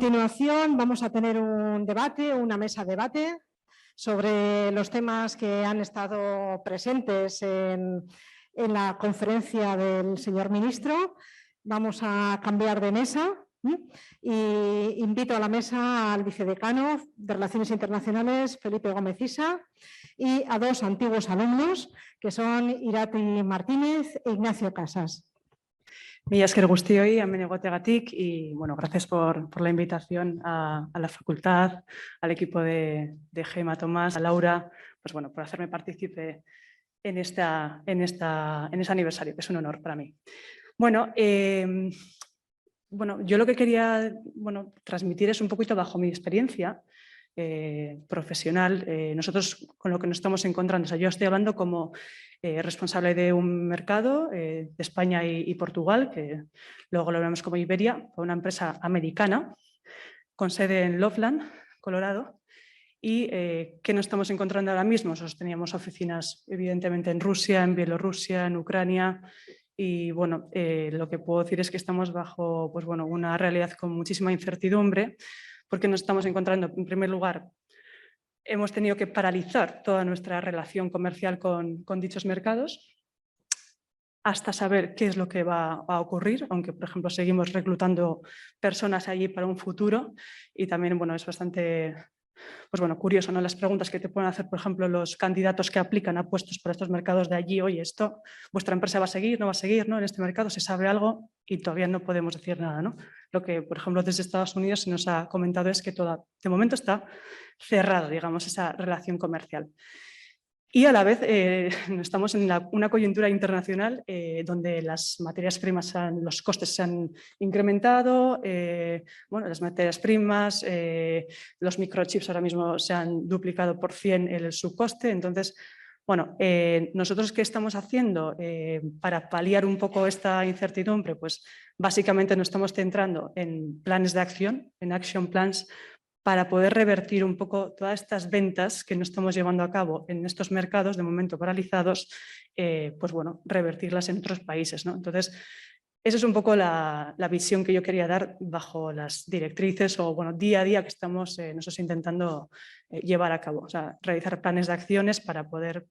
continuación vamos a tener un debate, una mesa debate sobre los temas que han estado presentes en la conferencia del señor ministro. Vamos a cambiar de mesa y invito a la mesa al vicedecano de Relaciones Internacionales, Felipe Gómez Isa, y a dos antiguos alumnos, que son Irati Martínez e Ignacio Casas. Mila esker guztioi, hemen egoteagatik, y bueno, gracias por la invitación a la facultad, al equipo de Gema, Tomás, a Laura, pues bueno, por hacerme partícipe en ese aniversario, que es un honor para mí. Bueno, yo lo que quería transmitir es un poquito bajo mi experiencia profesional. Nosotros con lo que nos estamos encontrando, o sea, yo estoy hablando como responsable de un mercado de España y Portugal, que luego lo vemos como Iberia, una empresa americana con sede en Loveland, Colorado. ¿Y qué nos estamos encontrando ahora mismo? Nosotros teníamos oficinas evidentemente en Rusia, en Bielorrusia, en Ucrania. Y bueno, lo que puedo decir es que estamos bajo una realidad con muchísima incertidumbre, porque nos estamos encontrando, en primer lugar, hemos tenido que paralizar toda nuestra relación comercial con dichos mercados hasta saber qué es lo que va a ocurrir, aunque, por ejemplo, seguimos reclutando personas allí para un futuro. Y también es bastante curioso, ¿no? Las preguntas que te pueden hacer, por ejemplo, los candidatos que aplican a puestos para estos mercados de allí. Oye, ¿vuestra empresa va a seguir, no va a seguir, ¿no? En este mercado se sabe algo y todavía no podemos decir nada, ¿no? Lo que, por ejemplo, desde Estados Unidos se nos ha comentado es que de momento está cerrado, digamos, esa relación comercial. Y a la vez estamos en una coyuntura internacional donde las materias primas, los costes se han incrementado, las materias primas, los microchips ahora mismo se han duplicado por 100 su coste. Entonces, nosotros ¿qué estamos haciendo para paliar un poco esta incertidumbre? Pues básicamente nos estamos centrando en planes de acción, en action plans, para poder revertir un poco todas estas ventas que no estamos llevando a cabo en estos mercados de momento paralizados, revertirlas en otros países, ¿no? Entonces, esa es un poco la visión que yo quería dar bajo las directrices o día a día que estamos nosotros intentando llevar a cabo. O sea, realizar planes de acciones para poder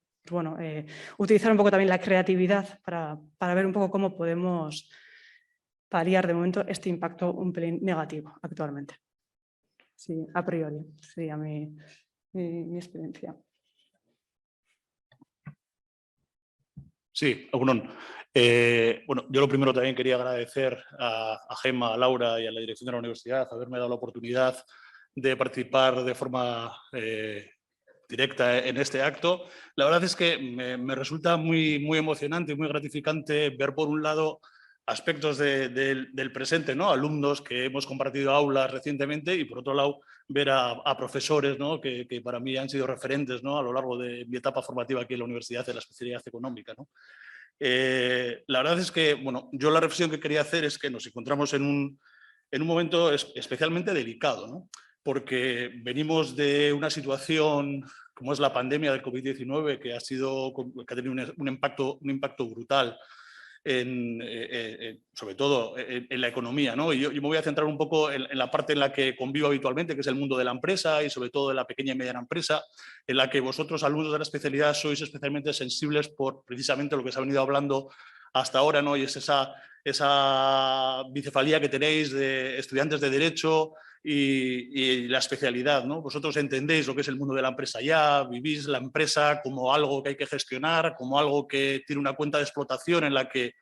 utilizar un poco también la creatividad para ver un poco cómo podemos paliar de momento este impacto un pelín negativo actualmente. Sí, a priori, sería mi experiencia. Sí, Egunon. Yo lo primero también quería agradecer a Gema, a Laura y a la dirección de la universidad haberme dado la oportunidad de participar de forma directa en este acto. La verdad es que me resulta muy emocionante y muy gratificante ver, por un lado, aspectos del presente, ¿no? Alumnos que hemos compartido aulas recientemente, y por otro lado ver a profesores, ¿no? que para mí han sido referentes, ¿no? A lo largo de mi etapa formativa aquí en la universidad, en la especialidad económica, ¿no? La verdad es que yo la reflexión que quería hacer es que nos encontramos en un momento especialmente delicado, ¿no? Porque venimos de una situación como es la pandemia del COVID-19, que ha tenido un impacto brutal sobre todo en la economía, ¿no? Y yo me voy a centrar un poco en la parte en la que convivo habitualmente, que es el mundo de la empresa y sobre todo de la pequeña y mediana empresa, en la que vosotros, alumnos de la especialidad, sois especialmente sensibles por precisamente lo que se ha venido hablando hasta ahora, ¿no? Y es esa bicefalía que tenéis de estudiantes de Derecho y la especialidad, ¿no? Vosotros entendéis lo que es el mundo de la empresa ya, vivís la empresa como algo que hay que gestionar, como algo que tiene una cuenta de explotación en la que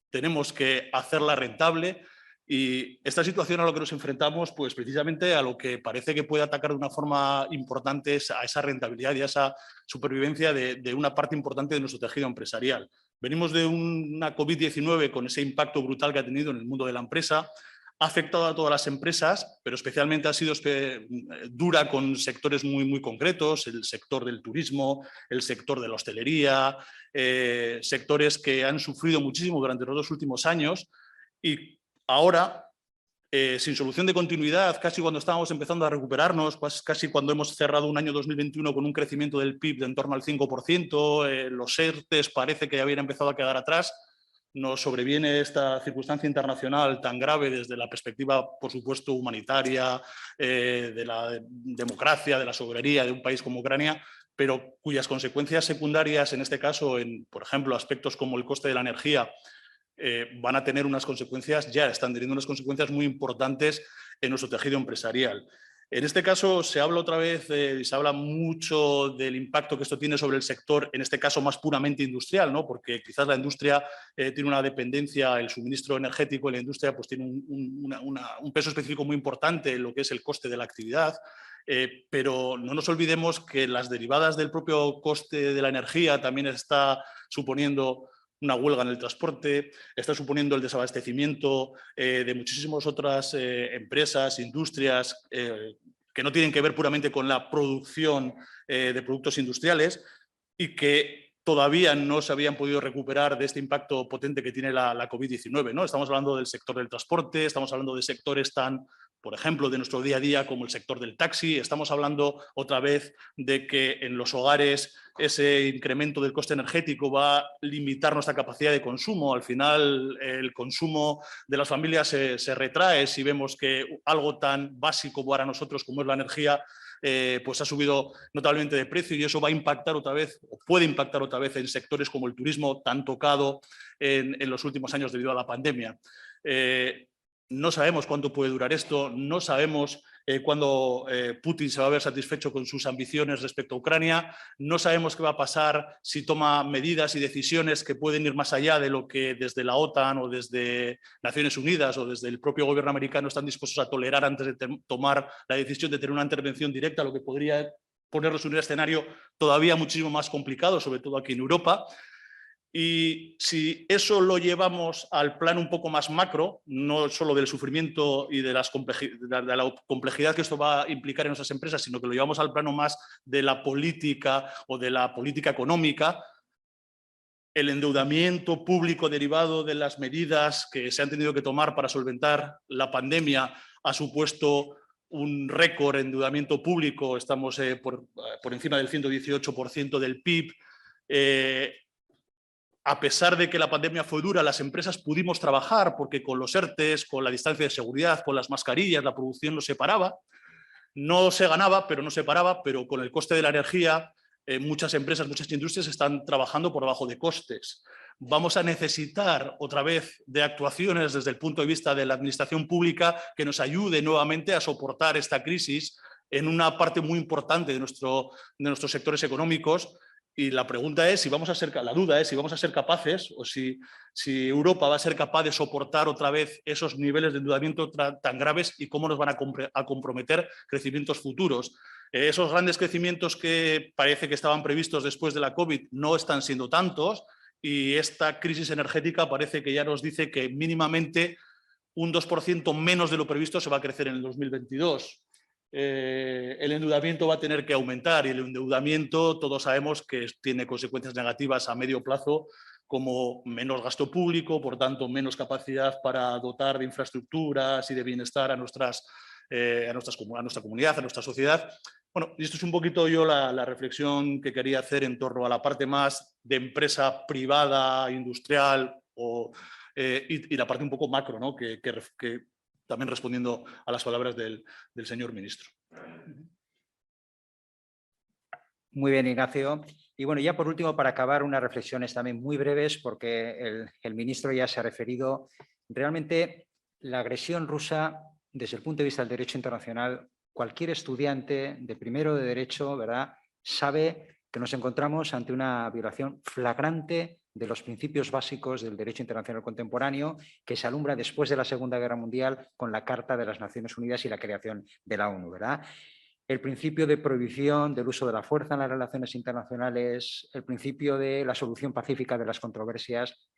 tenemos que hacerla rentable, y esta situación a lo que nos enfrentamos, pues precisamente a lo que parece que puede atacar de una forma importante es a esa rentabilidad y a esa supervivencia de una parte importante de nuestro tejido empresarial. Venimos de una COVID-19 con ese impacto brutal que ha tenido en el mundo de la empresa. Ha afectado a todas las empresas, pero especialmente ha sido dura con sectores muy concretos, el sector del turismo, el sector de la hostelería, sectores que han sufrido muchísimo durante los 2 últimos años, y ahora, sin solución de continuidad, casi cuando estábamos empezando a recuperarnos, casi cuando hemos cerrado un año 2021 con un crecimiento del PIB de en torno al 5%, los ERTEs parece que habían empezado a quedar atrás. nos sobreviene esta circunstancia internacional tan grave desde la perspectiva, por supuesto, humanitaria, de la democracia, de la soberanía de un país como Ucrania, pero cuyas consecuencias secundarias, en este caso, en, por ejemplo, aspectos como el coste de la energía, van a tener unas consecuencias, ya están teniendo unas consecuencias muy importantes en nuestro tejido empresarial. En este caso se habla otra vez, se habla mucho del impacto que esto tiene sobre el sector, en este caso más puramente industrial, ¿no? Porque quizás la industria tiene una dependencia, el suministro energético en la industria pues tiene un peso específico muy importante en lo que es el coste de la actividad, pero no nos olvidemos que las derivadas del propio coste de la energía también está suponiendo una huelga en el transporte, está suponiendo el desabastecimiento de muchísimas otras empresas, industrias que no tienen que ver puramente con la producción de productos industriales y que todavía no se habían podido recuperar de este impacto potente que tiene la COVID-19, ¿no? Estamos hablando del sector del transporte, estamos hablando de sectores tan, por ejemplo, de nuestro día a día como el sector del taxi, estamos hablando otra vez de que en los hogares ese incremento del coste energético va a limitar nuestra capacidad de consumo. Al final, el consumo de las familias se retrae si vemos que algo tan básico para nosotros como es la energía pues ha subido notablemente de precio y eso va a impactar otra vez, o puede impactar otra vez en sectores como el turismo tan tocado en los últimos años debido a la pandemia. No sabemos cuánto puede durar esto, no sabemos cuándo Putin se va a ver satisfecho con sus ambiciones respecto a Ucrania, no sabemos qué va a pasar si toma medidas y decisiones que pueden ir más allá de lo que desde la OTAN o desde Naciones Unidas o desde el propio gobierno americano están dispuestos a tolerar antes de tomar la decisión de tener una intervención directa, lo que podría ponernos en un escenario todavía muchísimo más complicado, sobre todo aquí en Europa. Y si eso lo llevamos al plano un poco más macro, no solo del sufrimiento y de la complejidad que esto va a implicar en nuestras empresas, sino que lo llevamos al plano más de la política o de la política económica, el endeudamiento público derivado de las medidas que se han tenido que tomar para solventar la pandemia ha supuesto un récord en endeudamiento público, estamos por encima del 118% del PIB. A pesar de que la pandemia fue dura, las empresas pudimos trabajar porque con los ERTEs, con la distancia de seguridad, con las mascarillas, la producción no se paraba. No se ganaba, pero no se paraba, pero con el coste de la energía, muchas empresas, muchas industrias están trabajando por debajo de costes. Vamos a necesitar otra vez de actuaciones desde el punto de vista de la administración pública que nos ayude nuevamente a soportar esta crisis en una parte muy importante de nuestros sectores económicos. Y la pregunta es si vamos a ser, la duda es si vamos a ser capaces o si Europa va a ser capaz de soportar otra vez esos niveles de endeudamiento tan graves y cómo nos van a comprometer crecimientos futuros. Esos grandes crecimientos que parece que estaban previstos después de la COVID no están siendo tantos y esta crisis energética parece que ya nos dice que mínimamente un 2% menos de lo previsto se va a crecer en el 2022. El endeudamiento va a tener que aumentar y el endeudamiento todos sabemos que tiene consecuencias negativas a medio plazo como menos gasto público, por tanto menos capacidad para dotar de infraestructuras y de bienestar a nuestra comunidad, a nuestra sociedad. Bueno, y esto es un poquito yo la reflexión que quería hacer en torno a la parte más de empresa privada, industrial y la parte un poco macro, ¿no? que también respondiendo a las palabras del señor ministro. Muy bien, Ignacio. Y bueno, ya por último, para acabar, unas reflexiones también muy breves, porque el ministro ya se ha referido. Realmente, la agresión rusa, desde el punto de vista del derecho internacional, cualquier estudiante de primero de derecho, ¿verdad?, sabe que nos encontramos ante una violación flagrante de los principios básicos del derecho internacional contemporáneo que se alumbra después de la Segunda Guerra Mundial con la Carta de las Naciones Unidas y la creación de la ONU, ¿verdad? El principio de prohibición del uso de la fuerza en las relaciones internacionales, el principio de la solución pacífica de las controversias.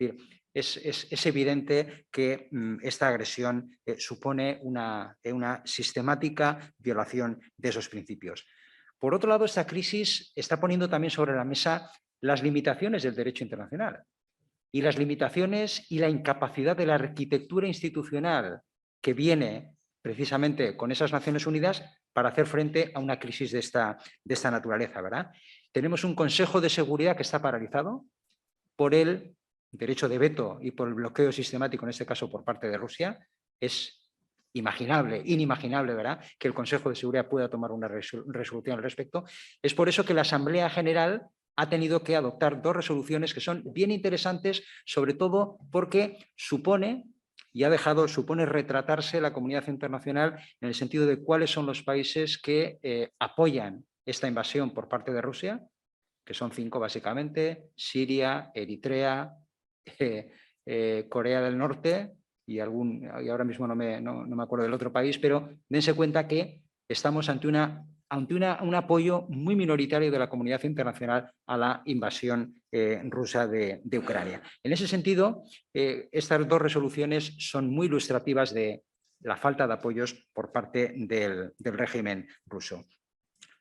Es evidente que esta agresión supone una sistemática violación de esos principios. Por otro lado, esta crisis está poniendo también sobre la mesa las limitaciones del derecho internacional y las limitaciones y la incapacidad de la arquitectura institucional que viene precisamente con esas Naciones Unidas para hacer frente a una crisis de esta naturaleza, ¿verdad? Tenemos un Consejo de Seguridad que está paralizado por el derecho de veto y por el bloqueo sistemático, en este caso por parte de Rusia, es inimaginable, ¿verdad?, que el Consejo de Seguridad pueda tomar una resolución al respecto. Es por eso que la Asamblea General ha tenido que adoptar 2 resoluciones que son bien interesantes, sobre todo porque supone retratarse la comunidad internacional en el sentido de cuáles son los países que apoyan esta invasión por parte de Rusia, que son 5 básicamente: Siria, Eritrea, Corea del Norte y ahora mismo no me acuerdo del otro país, pero dense cuenta que estamos ante un apoyo muy minoritario de la comunidad internacional a la invasión rusa de Ucrania. En ese sentido, estas 2 resoluciones son muy ilustrativas de la falta de apoyos por parte del régimen ruso.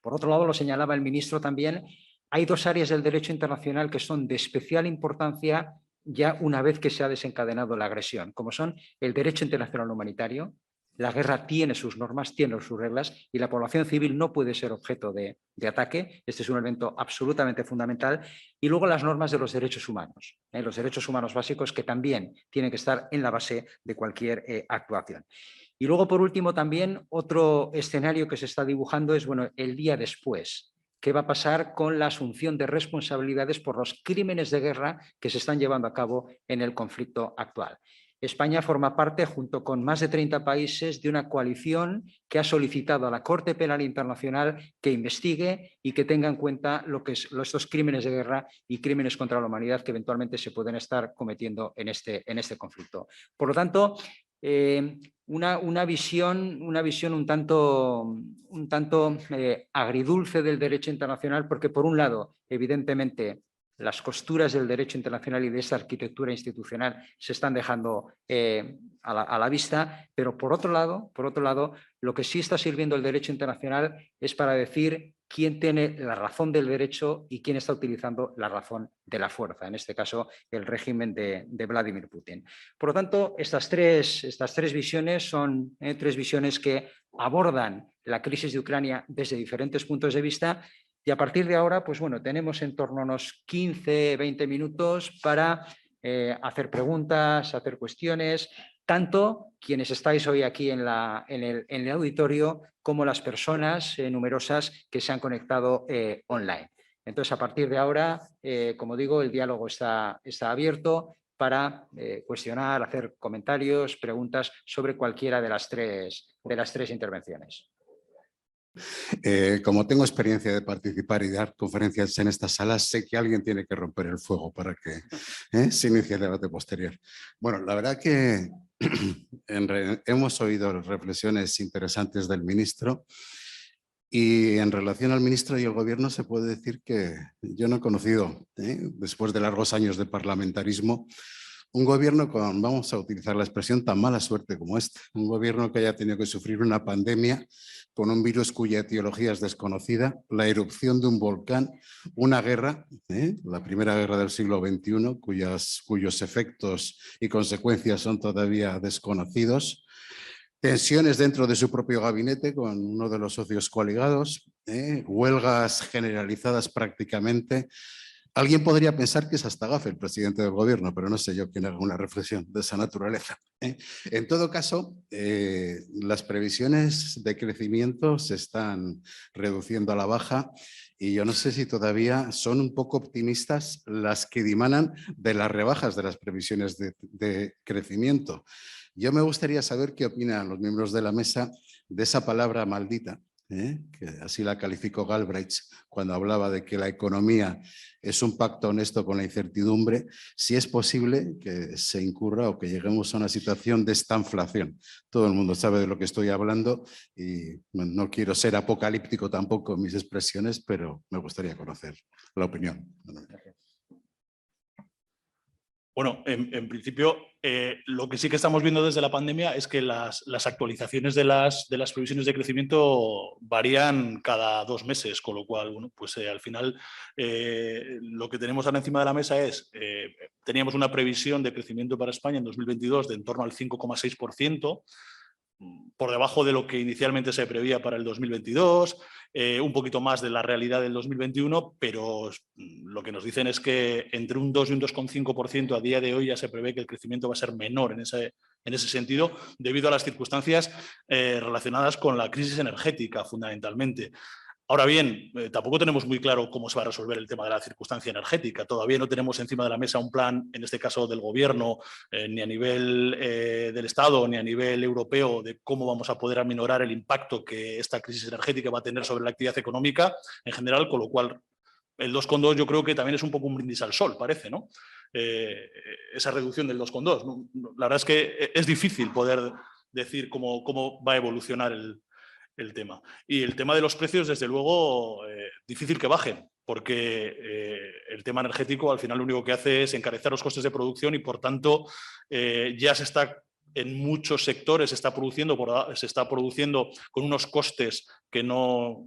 Por otro lado, lo señalaba el ministro también, hay 2 áreas del derecho internacional que son de especial importancia ya una vez que se ha desencadenado la agresión, como son el derecho internacional humanitario. La guerra tiene sus normas, tiene sus reglas y la población civil no puede ser objeto de ataque. Este es un elemento absolutamente fundamental. Y luego las normas de los derechos humanos, los derechos humanos básicos que también tienen que estar en la base de cualquier actuación. Y luego, por último, también otro escenario que se está dibujando es, bueno, el día después. ¿Qué va a pasar con la asunción de responsabilidades por los crímenes de guerra que se están llevando a cabo en el conflicto actual? España forma parte, junto con más de 30 países, de una coalición que ha solicitado a la Corte Penal Internacional que investigue y que tenga en cuenta estos crímenes de guerra y crímenes contra la humanidad que eventualmente se pueden estar cometiendo en este conflicto. Por lo tanto, una visión un tanto agridulce del derecho internacional, porque por un lado, evidentemente, las costuras del derecho internacional y de esa arquitectura institucional se están dejando a la vista, pero por otro lado, lo que sí está sirviendo el derecho internacional es para decir quién tiene la razón del derecho y quién está utilizando la razón de la fuerza, en este caso el régimen de Vladimir Putin. Por lo tanto, estas tres visiones son 3 visiones que abordan la crisis de Ucrania desde diferentes puntos de vista. Y a partir de ahora, pues bueno, tenemos en torno a unos 15-20 minutos para hacer preguntas, hacer cuestiones, tanto quienes estáis hoy aquí en el auditorio como las personas numerosas que se han conectado online. Entonces, a partir de ahora, como digo, el diálogo está abierto para cuestionar, hacer comentarios, preguntas sobre cualquiera de las tres intervenciones. Como tengo experiencia de participar y dar conferencias en estas salas, sé que alguien tiene que romper el fuego para que se inicie el debate posterior. Bueno, la verdad que hemos oído reflexiones interesantes del ministro y en relación al ministro y el gobierno se puede decir que yo no he conocido, después de largos años de parlamentarismo, un gobierno con, vamos a utilizar la expresión, tan mala suerte como este. Un gobierno que haya tenido que sufrir una pandemia con un virus cuya etiología es desconocida, la erupción de un volcán, una guerra, la primera guerra del siglo XXI, cuyos efectos y consecuencias son todavía desconocidos, tensiones dentro de su propio gabinete con uno de los socios coaligados, huelgas generalizadas prácticamente. Alguien podría pensar que es hasta gafe el presidente del gobierno, pero no sé yo quién haga una reflexión de esa naturaleza. En todo caso, las previsiones de crecimiento se están reduciendo a la baja y yo no sé si todavía son un poco optimistas las que dimanan de las rebajas de las previsiones de crecimiento. Yo me gustaría saber qué opinan los miembros de la mesa de esa palabra maldita, que así la calificó Galbraith cuando hablaba de que la economía es un pacto honesto con la incertidumbre, si es posible que se incurra o que lleguemos a una situación de estanflación. Todo el mundo sabe de lo que estoy hablando y no quiero ser apocalíptico tampoco en mis expresiones, pero me gustaría conocer la opinión. Bueno, en principio, lo que sí que estamos viendo desde la pandemia es que las actualizaciones de las previsiones de crecimiento varían cada 2 meses, con lo cual, bueno, pues al final lo que tenemos ahora encima de la mesa es, teníamos una previsión de crecimiento para España en 2022 de en torno al 5,6%, por debajo de lo que inicialmente se preveía para el 2022, un poquito más de la realidad del 2021, pero lo que nos dicen es que entre un 2 y un 2,5% a día de hoy ya se prevé que el crecimiento va a ser menor en ese sentido, debido a las circunstancias relacionadas con la crisis energética, fundamentalmente. Ahora bien, tampoco tenemos muy claro cómo se va a resolver el tema de la circunstancia energética. Todavía no tenemos encima de la mesa un plan, en este caso del Gobierno, ni a nivel del Estado, ni a nivel europeo, de cómo vamos a poder aminorar el impacto que esta crisis energética va a tener sobre la actividad económica en general, con lo cual el 2,2 yo creo que también es un poco un brindis al sol, parece, ¿no? Esa reducción del 2,2. La verdad es que es difícil poder decir cómo va a evolucionar el tema. Y el tema de los precios, desde luego, difícil que bajen, porque el tema energético al final lo único que hace es encarecer los costes de producción y, por tanto, ya se está en muchos sectores, se está produciendo con unos costes que no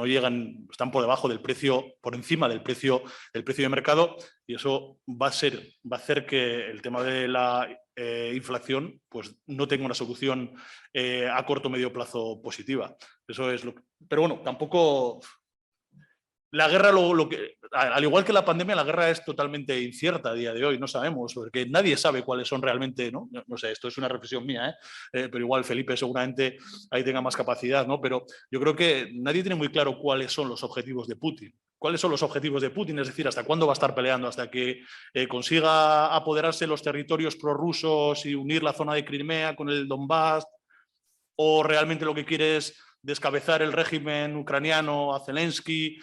llegan, están por debajo del precio, por encima del precio de mercado, y eso va a hacer que el tema de la inflación pues no tenga una solución a corto o medio plazo positiva. Eso es lo que... Pero bueno, tampoco... La guerra, al igual que la pandemia, la guerra es totalmente incierta a día de hoy, no sabemos, porque nadie sabe cuáles son realmente, ¿no? No sé, esto es una reflexión mía, pero igual Felipe seguramente ahí tenga más capacidad, ¿no? Pero yo creo que nadie tiene muy claro cuáles son los objetivos de Putin. ¿Cuáles son los objetivos de Putin? Es decir, ¿hasta cuándo va a estar peleando? ¿Hasta que consiga apoderarse los territorios prorrusos y unir la zona de Crimea con el Donbass? ¿O realmente lo que quiere es descabezar el régimen ucraniano, a Zelensky,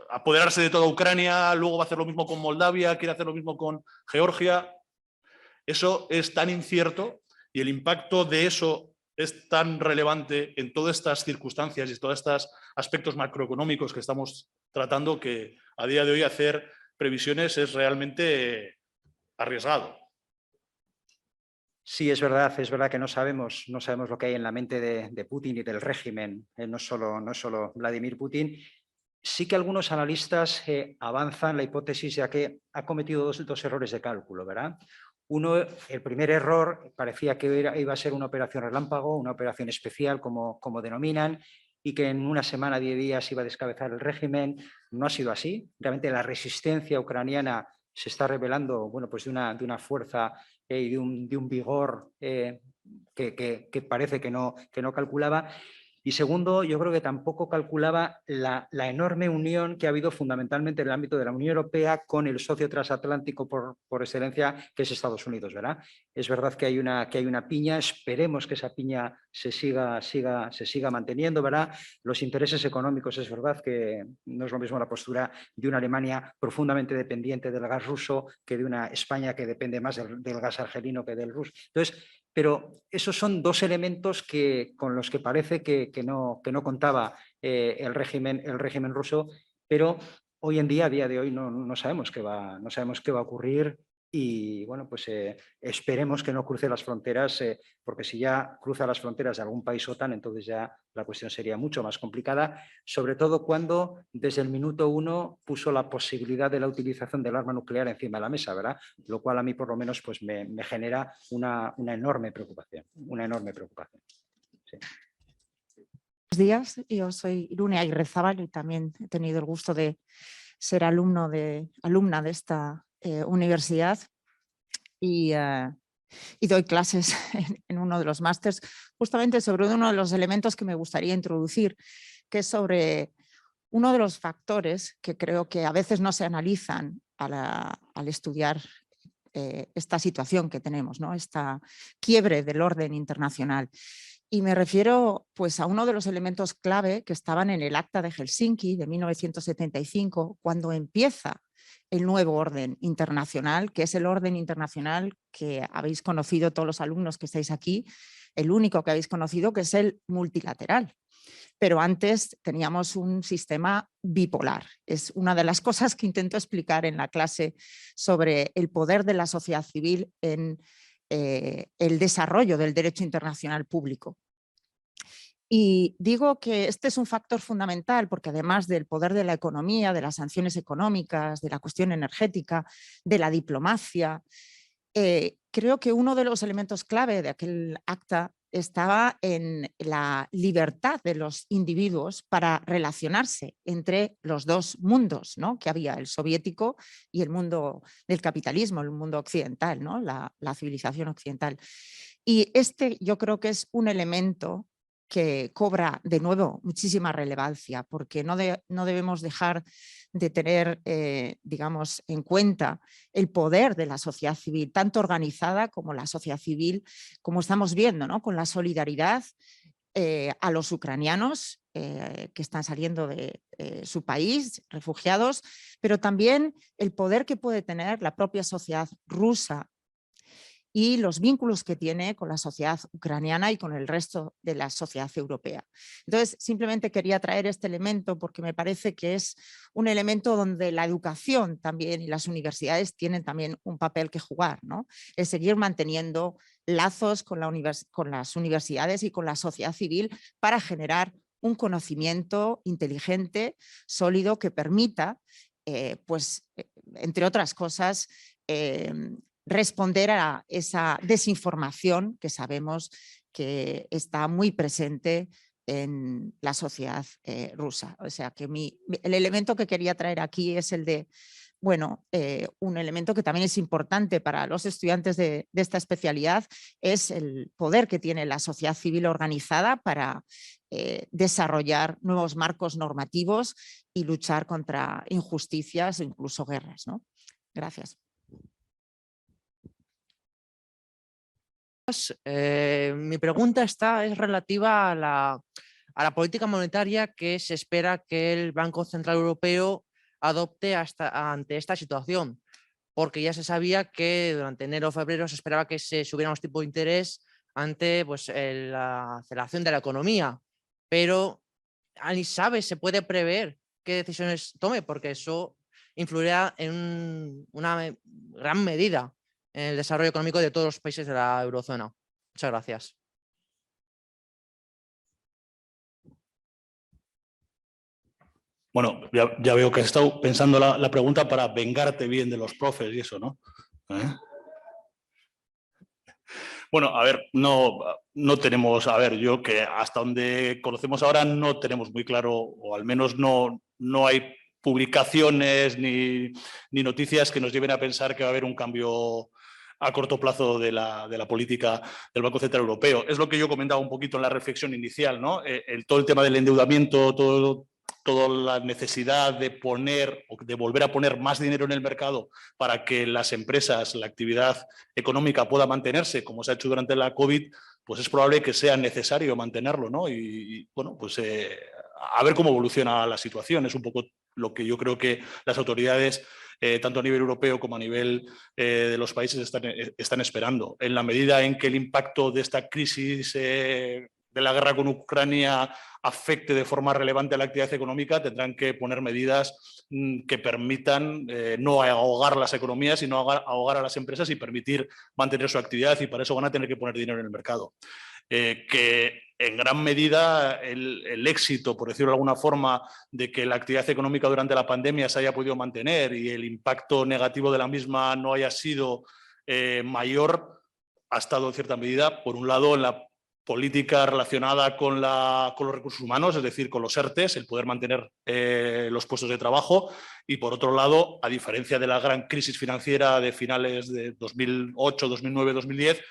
apoderarse de toda Ucrania, luego va a hacer lo mismo con Moldavia, quiere hacer lo mismo con Georgia? Eso es tan incierto y el impacto de eso es tan relevante en todas estas circunstancias y todos estos aspectos macroeconómicos que estamos tratando, que a día de hoy hacer previsiones es realmente arriesgado. Sí, es verdad que no sabemos lo que hay en la mente de Putin y del régimen, no solo Vladimir Putin. Sí que algunos analistas avanzan la hipótesis de que ha cometido dos errores de cálculo, ¿verdad? Uno, el primer error, parecía que iba a ser una operación relámpago, una operación especial, como denominan, y que en una semana, 10 días iba a descabezar el régimen. No ha sido así. Realmente la resistencia ucraniana se está revelando, bueno, pues de una fuerza y de un vigor que parece que no calculaba. Y segundo, yo creo que tampoco calculaba la enorme unión que ha habido fundamentalmente en el ámbito de la Unión Europea con el socio transatlántico por excelencia, que es Estados Unidos, ¿verdad? Es verdad que hay una piña, esperemos que esa piña se siga manteniendo, ¿verdad? Los intereses económicos, es verdad que no es lo mismo la postura de una Alemania profundamente dependiente del gas ruso que de una España que depende más del gas argelino que del ruso. Entonces, pero esos son dos elementos con los que parece que no contaba el régimen ruso, pero hoy en día, a día de hoy, no sabemos qué va a ocurrir. Y bueno, pues esperemos que no cruce las fronteras, porque si ya cruza las fronteras de algún país OTAN, entonces ya la cuestión sería mucho más complicada, sobre todo cuando desde el minuto 1 puso la posibilidad de la utilización del arma nuclear encima de la mesa, ¿verdad? Lo cual a mí por lo menos pues me genera una enorme preocupación, Sí. Buenos días, yo soy Irune Aguirrezábal y también he tenido el gusto de ser alumna de esta universidad y doy clases en uno de los másters justamente sobre uno de los elementos que me gustaría introducir, que es sobre uno de los factores que creo que a veces no se analizan al estudiar esta situación que tenemos, ¿no? Esta quiebre del orden internacional. Y me refiero pues, a uno de los elementos clave que estaban en el Acta de Helsinki de 1975, cuando empieza el nuevo orden internacional, que es el orden internacional que habéis conocido todos los alumnos que estáis aquí, el único que habéis conocido, que es el multilateral. Pero antes teníamos un sistema bipolar. Es una de las cosas que intento explicar en la clase sobre el poder de la sociedad civil en el desarrollo del derecho internacional público. Y digo que este es un factor fundamental porque además del poder de la economía, de las sanciones económicas, de la cuestión energética, de la diplomacia, creo que uno de los elementos clave de aquel acta estaba en la libertad de los individuos para relacionarse entre los dos mundos, ¿no?, que había, el soviético y el mundo del capitalismo, el mundo occidental, ¿no?, la civilización occidental. Y yo creo que es un elemento que cobra de nuevo muchísima relevancia, porque no debemos dejar de tener, digamos, en cuenta el poder de la sociedad civil, tanto organizada como la sociedad civil, como estamos viendo, ¿no?, con la solidaridad a los ucranianos que están saliendo de su país, refugiados, pero también el poder que puede tener la propia sociedad rusa y los vínculos que tiene con la sociedad ucraniana y con el resto de la sociedad europea. Entonces, simplemente quería traer este elemento porque me parece que es un elemento donde la educación también y las universidades tienen también un papel que jugar, ¿no? El seguir manteniendo lazos con las universidades y con la sociedad civil para generar un conocimiento inteligente, sólido, que permita, entre otras cosas, responder a esa desinformación que sabemos que está muy presente en la sociedad rusa. O sea que el elemento que quería traer aquí es el de, bueno, un elemento que también es importante para los estudiantes de esta especialidad, es el poder que tiene la sociedad civil organizada para desarrollar nuevos marcos normativos y luchar contra injusticias o incluso guerras, ¿no? Gracias. Mi pregunta es relativa a la política monetaria que se espera que el Banco Central Europeo adopte ante esta situación, porque ya se sabía que durante enero o febrero se esperaba que se subieran los tipos de interés ante la aceleración de la economía, pero ni se puede prever qué decisiones tome, porque eso influirá en una gran medida en el desarrollo económico de todos los países de la eurozona. Muchas gracias. Bueno, ya veo que has estado pensando la pregunta para vengarte bien de los profes y eso, ¿no? Bueno, a ver, no tenemos, yo que hasta donde conocemos ahora no tenemos muy claro, o al menos no hay publicaciones ni noticias que nos lleven a pensar que va a haber un cambio a corto plazo de la política del Banco Central Europeo. Es lo que yo comentaba un poquito en la reflexión inicial, ¿no? Todo el tema del endeudamiento, toda la necesidad de volver a poner más dinero en el mercado para que las empresas, la actividad económica pueda mantenerse, como se ha hecho durante la COVID, pues es probable que sea necesario mantenerlo, ¿no? Y bueno, pues a ver cómo evoluciona la situación. Es un poco lo que yo creo que las autoridades, tanto a nivel europeo como a nivel de los países, están esperando. En la medida en que el impacto de esta crisis de la guerra con Ucrania afecte de forma relevante a la actividad económica, tendrán que poner medidas que permitan no ahogar las economías, sino ahogar a las empresas y permitir mantener su actividad, y para eso van a tener que poner dinero en el mercado. Que en gran medida el éxito, por decirlo de alguna forma, de que la actividad económica durante la pandemia se haya podido mantener y el impacto negativo de la misma no haya sido mayor, ha estado en cierta medida, por un lado, en la política relacionada con los recursos humanos, es decir, con los ERTEs, el poder mantener los puestos de trabajo, y por otro lado, a diferencia de la gran crisis financiera de finales de 2008, 2009, 2010,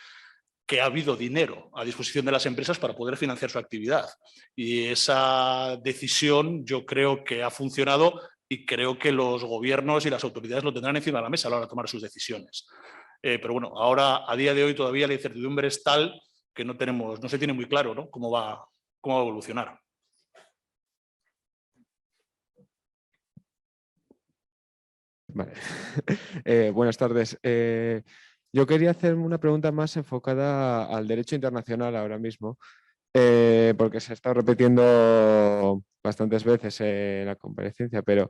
que ha habido dinero a disposición de las empresas para poder financiar su actividad. Y esa decisión yo creo que ha funcionado, y creo que los gobiernos y las autoridades lo tendrán encima de la mesa a la hora de tomar sus decisiones. Pero bueno, ahora, a día de hoy, todavía la incertidumbre es tal que no se tiene muy claro, ¿no?, cómo va a evolucionar. Vale. Buenas tardes. Yo quería hacer una pregunta más enfocada al derecho internacional ahora mismo, porque se ha estado repitiendo bastantes veces en la comparecencia, pero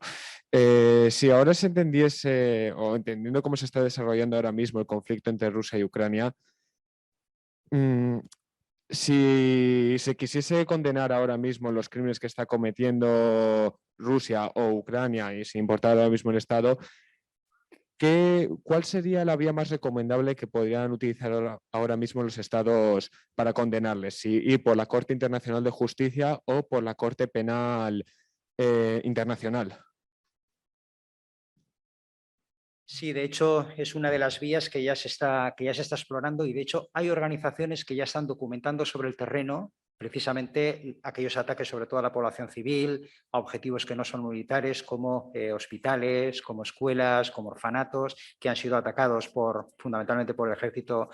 si ahora se entendiese, o entendiendo cómo se está desarrollando ahora mismo el conflicto entre Rusia y Ucrania, si se quisiese condenar ahora mismo los crímenes que está cometiendo Rusia o Ucrania, y sin importar ahora mismo el Estado, ¿cuál sería la vía más recomendable que podrían utilizar ahora mismo los estados para condenarles? Si ir por la Corte Internacional de Justicia o por la Corte Penal Internacional. Sí, de hecho es una de las vías que ya se está explorando y de hecho hay organizaciones que ya están documentando sobre el terreno precisamente aquellos ataques sobre todo a la población civil, a objetivos que no son militares como hospitales, como escuelas, como orfanatos que han sido atacados fundamentalmente por el ejército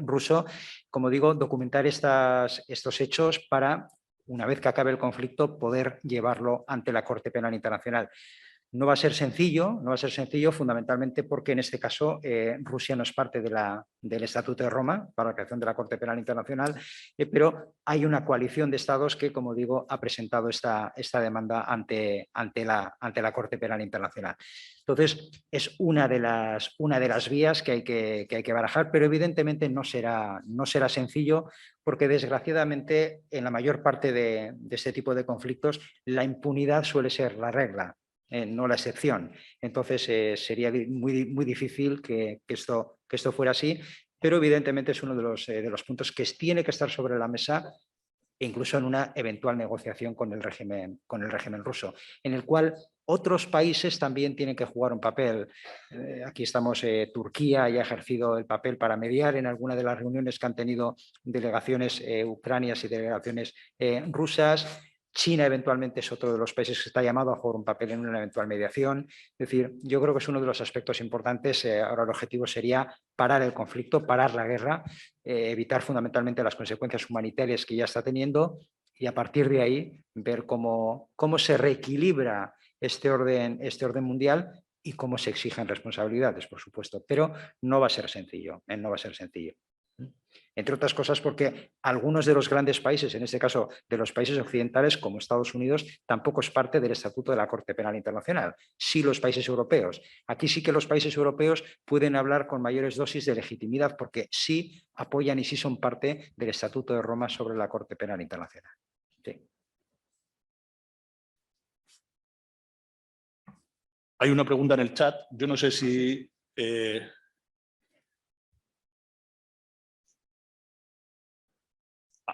ruso. Como digo, documentar estos hechos para, una vez que acabe el conflicto, poder llevarlo ante la Corte Penal Internacional. No va a ser sencillo fundamentalmente porque en este caso Rusia no es parte del Estatuto de Roma para la creación de la Corte Penal Internacional, pero hay una coalición de estados que, como digo, ha presentado esta demanda ante la Corte Penal Internacional. Entonces, es una de las vías que hay que barajar, pero evidentemente no será sencillo porque desgraciadamente en la mayor parte de este tipo de conflictos la impunidad suele ser la regla. No la excepción. Entonces sería muy difícil que esto fuera así, pero evidentemente es uno de los puntos que tiene que estar sobre la mesa, incluso en una eventual negociación con el régimen ruso, en el cual otros países también tienen que jugar un papel. Aquí estamos, Turquía ya ha ejercido el papel para mediar en alguna de las reuniones que han tenido delegaciones ucranianas y delegaciones rusas. China eventualmente es otro de los países que está llamado a jugar un papel en una eventual mediación. Es decir, yo creo que es uno de los aspectos importantes. Ahora el objetivo sería parar el conflicto, parar la guerra, evitar fundamentalmente las consecuencias humanitarias que ya está teniendo y a partir de ahí ver cómo se reequilibra este orden mundial y cómo se exigen responsabilidades, por supuesto. Pero no va a ser sencillo, no va a ser sencillo. Entre otras cosas porque algunos de los grandes países, en este caso de los países occidentales como Estados Unidos, tampoco es parte del Estatuto de la Corte Penal Internacional. Sí los países europeos. Aquí sí que los países europeos pueden hablar con mayores dosis de legitimidad porque sí apoyan y sí son parte del Estatuto de Roma sobre la Corte Penal Internacional. Sí. Hay una pregunta en el chat. Yo no sé si...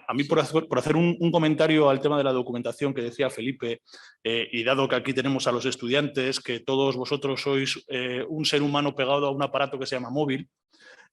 A mí, por hacer un comentario al tema de la documentación que decía Felipe, y dado que aquí tenemos a los estudiantes, que todos vosotros sois un ser humano pegado a un aparato que se llama móvil,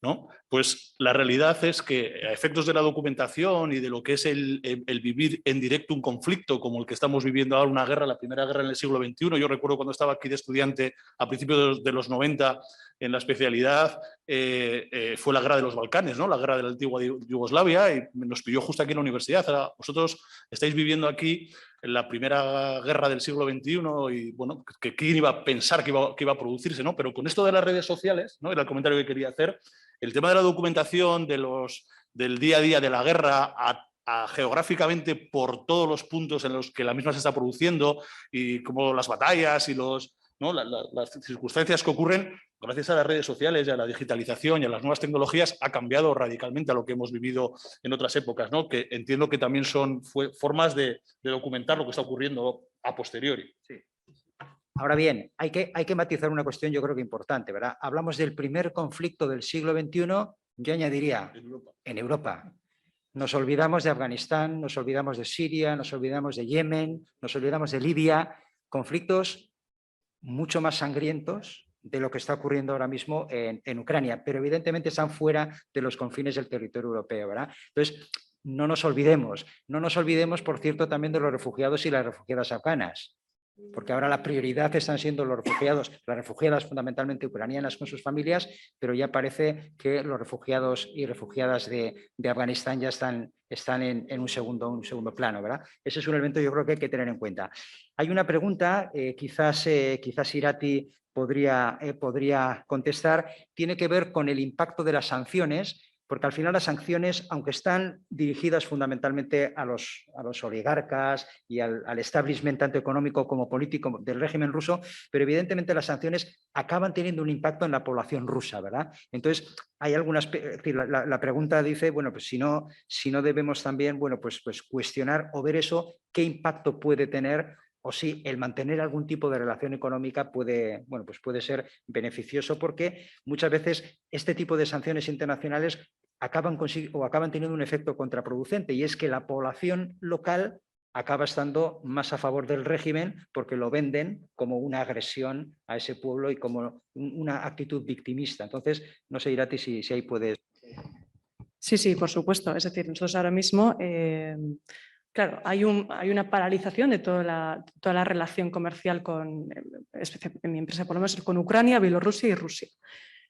¿no? Pues la realidad es que a efectos de la documentación y de lo que es el vivir en directo un conflicto como el que estamos viviendo ahora, una guerra, la primera guerra en el siglo XXI, yo recuerdo cuando estaba aquí de estudiante a principios de los 90 en la especialidad, fue la guerra de los Balcanes, ¿no? La guerra de la antigua Yugoslavia, y nos pilló justo aquí en la universidad. Ahora, vosotros estáis viviendo aquí en la primera guerra del siglo XXI y bueno, que quién iba a pensar que iba a producirse, ¿no? Pero con esto de las redes sociales, ¿no? Era el comentario que quería hacer, el tema de la documentación del día a día de la guerra geográficamente por todos los puntos en los que la misma se está produciendo y como las batallas y ¿no? las circunstancias que ocurren, gracias a las redes sociales y a la digitalización y a las nuevas tecnologías, ha cambiado radicalmente a lo que hemos vivido en otras épocas, ¿no? Que entiendo que también son formas de documentar lo que está ocurriendo a posteriori. Sí. Ahora bien, hay que matizar una cuestión yo creo que importante, ¿verdad? Hablamos del primer conflicto del siglo XXI, yo añadiría en Europa. Nos olvidamos de Afganistán, nos olvidamos de Siria, nos olvidamos de Yemen, nos olvidamos de Libia, conflictos mucho más sangrientos de lo que está ocurriendo ahora mismo en Ucrania, pero evidentemente están fuera de los confines del territorio europeo, ¿verdad? Entonces, no nos olvidemos, por cierto, también de los refugiados y las refugiadas afganas, porque ahora la prioridad están siendo los refugiados, las refugiadas fundamentalmente ucranianas con sus familias, pero ya parece que los refugiados y refugiadas de Afganistán ya están en un segundo plano, ¿verdad? Ese es un elemento yo creo que hay que tener en cuenta. Hay una pregunta, quizás Irati podría contestar, tiene que ver con el impacto de las sanciones, porque al final las sanciones, aunque están dirigidas fundamentalmente a los oligarcas y al establishment tanto económico como político del régimen ruso, pero evidentemente las sanciones acaban teniendo un impacto en la población rusa, ¿verdad? Entonces, hay algunas, la pregunta dice, bueno, pues si no debemos también, bueno, pues cuestionar o ver eso, qué impacto puede tener o si el mantener algún tipo de relación económica puede, bueno, pues puede ser beneficioso, porque muchas veces este tipo de sanciones internacionales acaban teniendo un efecto contraproducente, y es que la población local acaba estando más a favor del régimen porque lo venden como una agresión a ese pueblo y como una actitud victimista. Entonces, no sé, Irati, si ahí puedes... Sí, por supuesto. Es decir, nosotros ahora mismo, claro, hay una paralización de toda la relación comercial en mi empresa, por lo menos con Ucrania, Bielorrusia y Rusia.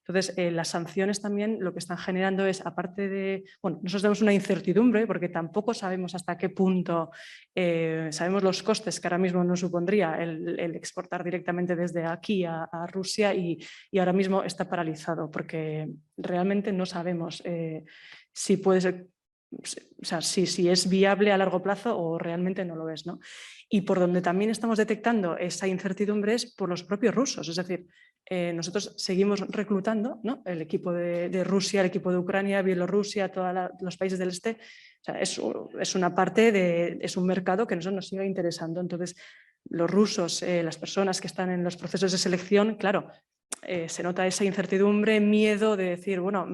Entonces, las sanciones también lo que están generando es, aparte de, bueno, nosotros tenemos una incertidumbre porque tampoco sabemos hasta qué punto, sabemos los costes que ahora mismo nos supondría el exportar directamente desde aquí a Rusia, y ahora mismo está paralizado porque realmente no sabemos si puede ser, o sea, si es viable a largo plazo o realmente no lo es, ¿no? Y por donde también estamos detectando esa incertidumbre es por los propios rusos. Es decir, nosotros seguimos reclutando, ¿no?, el equipo de Rusia, el equipo de Ucrania, Bielorrusia, todos los países del este. O sea, es una parte es un mercado que a nosotros nos sigue interesando. Entonces, los rusos, las personas que están en los procesos de selección, claro, se nota esa incertidumbre, miedo de decir, bueno,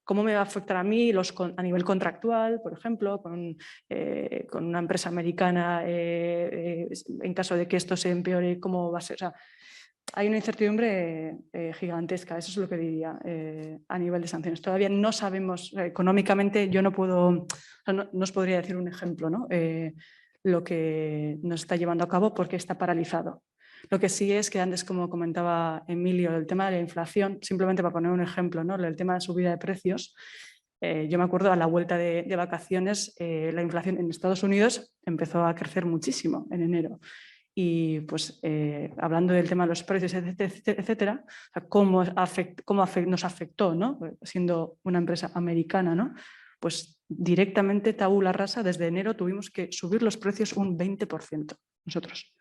¿cómo me va a afectar a mí a nivel contractual, por ejemplo, con una empresa americana en caso de que esto se empeore? ¿Cómo va a ser? O sea, hay una incertidumbre gigantesca, eso es lo que diría a nivel de sanciones. Todavía no sabemos económicamente, yo no puedo, no os podría decir un ejemplo, ¿no? Lo que nos está llevando a cabo porque está paralizado. Lo que sí es que antes, como comentaba Emilio, el tema de la inflación, simplemente para poner un ejemplo, ¿no?, el tema de subida de precios. Yo me acuerdo a la vuelta de vacaciones, la inflación en Estados Unidos empezó a crecer muchísimo en enero. Y pues hablando del tema de los precios, etcétera, cómo nos afectó, ¿no?, siendo una empresa americana, ¿no?, pues directamente tabula rasa, desde enero tuvimos que subir los precios un 20% nosotros.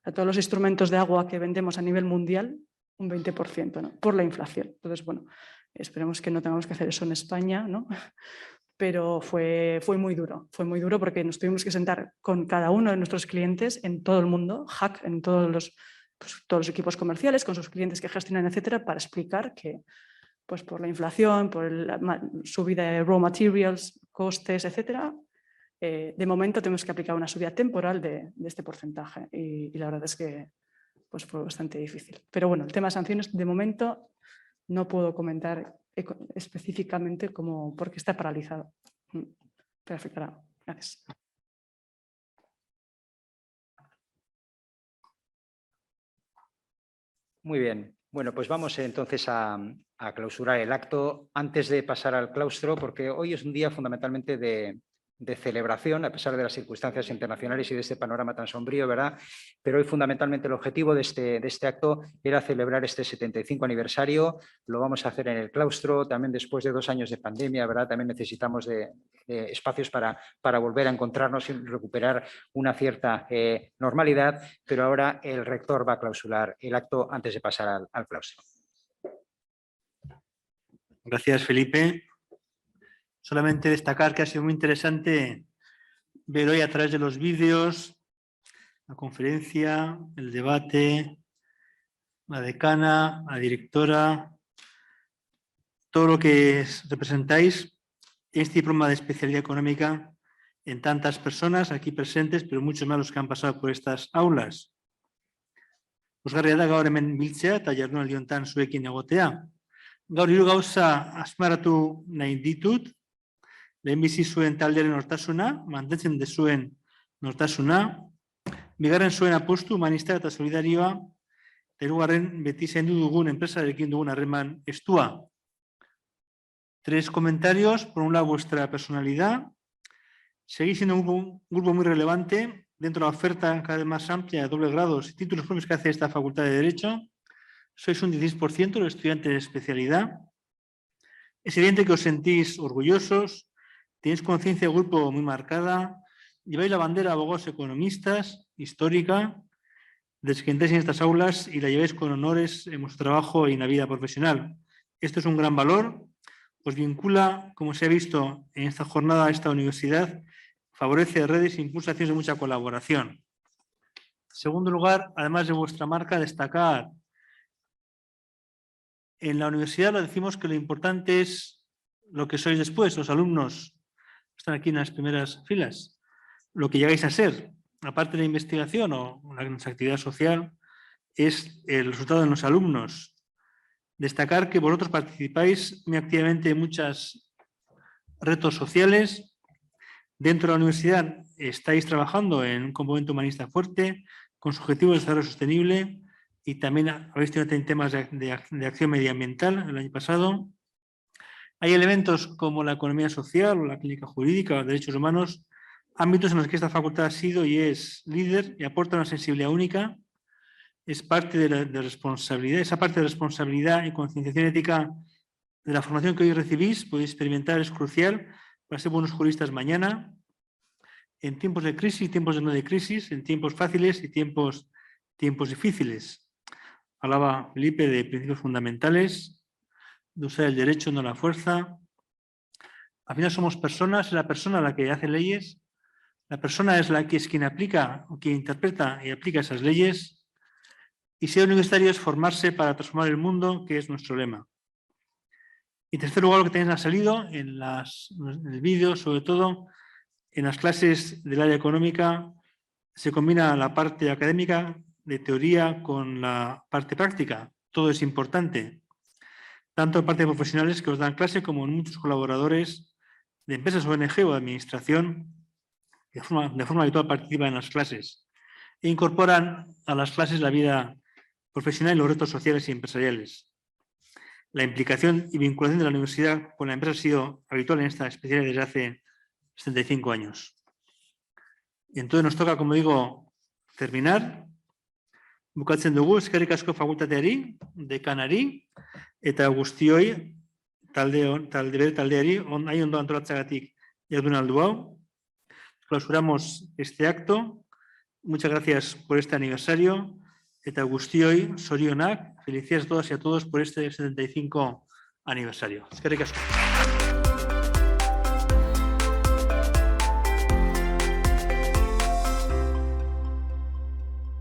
A todos los instrumentos de agua que vendemos a nivel mundial, un 20%, ¿no?, por la inflación. Entonces, bueno, esperemos que no tengamos que hacer eso en España, ¿no? Pero fue muy duro porque nos tuvimos que sentar con cada uno de nuestros clientes en todo el mundo, Hack, en todos los equipos comerciales, con sus clientes que gestionan, etcétera, para explicar que, pues por la inflación, por la subida de raw materials, costes, etcétera, de momento tenemos que aplicar una subida temporal de este porcentaje, y la verdad es que pues fue bastante difícil. Pero bueno, el tema de sanciones, de momento no puedo comentar específicamente porque está paralizado. Pero afectará. Gracias. Muy bien. Bueno, pues vamos entonces a clausurar el acto. Antes de pasar al claustro, porque hoy es un día fundamentalmente de celebración, a pesar de las circunstancias internacionales y de este panorama tan sombrío, ¿verdad? Pero hoy fundamentalmente el objetivo de este acto era celebrar este 75 aniversario. Lo vamos a hacer en el claustro, también después de 2 años de pandemia, ¿verdad? También necesitamos de espacios para volver a encontrarnos y recuperar una cierta normalidad, pero ahora el rector va a clausurar el acto antes de pasar al claustro. Gracias, Felipe. Solamente destacar que ha sido muy interesante ver hoy a través de los vídeos la conferencia, el debate, la decana, la directora, todo lo que representáis, este diploma de especialidad económica en tantas personas aquí presentes, pero muchos más los que han pasado por estas aulas. Osgarria da gaur hemen biltzea eta jardunaldi honetan zuekin egotea. Gaur 3 gauza azpimarratu nahi ditut. Lehenbizi zuen taldearen nortasuna, mantentzen dezuen nortasuna, bigarren zuen apostu humanista eta solidarioa, eta hirugarren beti zaindu dugun enpresarekin dugun harreman estua. 3 comentarios. Por un lado, vuestra personalidad. Seguís siendo un grupo muy relevante dentro de la oferta cada vez más amplia de dobles grados y títulos propios que hace esta Facultad de Derecho. Sois un 16% de los estudiantes de especialidad. Es evidente que os sentís orgullosos. Tenéis conciencia de grupo muy marcada, lleváis la bandera de abogados economistas, histórica, desde que entréis en estas aulas y la lleváis con honores en vuestro trabajo y en la vida profesional. Esto es un gran valor, os vincula, como se ha visto en esta jornada, a esta universidad, favorece redes e impulsa acciones de mucha colaboración. segundo lugar, además de vuestra marca, destacar. En la universidad lo decimos que lo importante es lo que sois después, los alumnos están aquí en las primeras filas, lo que llegáis a ser, aparte de la investigación o la actividad social, es el resultado de los alumnos. Destacar que vosotros participáis muy activamente en muchos retos sociales. Dentro de la universidad estáis trabajando en un componente humanista fuerte, con su objetivo de desarrollo sostenible, y también habéis tenido temas de acción medioambiental el año pasado. Hay elementos como la economía social o la clínica jurídica o los derechos humanos, ámbitos en los que esta facultad ha sido y es líder y aporta una sensibilidad única. Es parte de responsabilidad, esa parte de responsabilidad y concienciación ética de la formación que hoy recibís, podéis experimentar, es crucial para ser buenos juristas mañana, en tiempos de crisis, tiempos de no de crisis, en tiempos fáciles y tiempos difíciles. Hablaba Felipe de principios fundamentales, de usar el derecho, no la fuerza. Al final somos personas, es la persona la que hace leyes, la persona es la que es quien aplica o quien interpreta y aplica esas leyes. Y ser universitario es formarse para transformar el mundo, que es nuestro lema. Y en tercer lugar, lo que también ha salido en el vídeo, sobre todo en las clases del área económica, se combina la parte académica de teoría con la parte práctica. Todo es importante. Tanto en parte de profesionales que os dan clase como en muchos colaboradores de empresas ONG o de administración que de forma habitual participan en las clases e incorporan a las clases la vida profesional y los retos sociales y empresariales. La implicación y vinculación de la universidad con la empresa ha sido habitual en esta especialidad desde hace 75 años. Y entonces nos toca, como digo, terminar. Bukatzen dugu, eskerrik asko fakultateari, dekanari, eta guztioi taldeari hain ondo antolatzagatik jardunaldi hau. Clausuramos este acto. Muchas gracias por este aniversario. Eta guztioi, zorionak, felicidades a todas y a todos por este 75 aniversario. Eskerrik asko.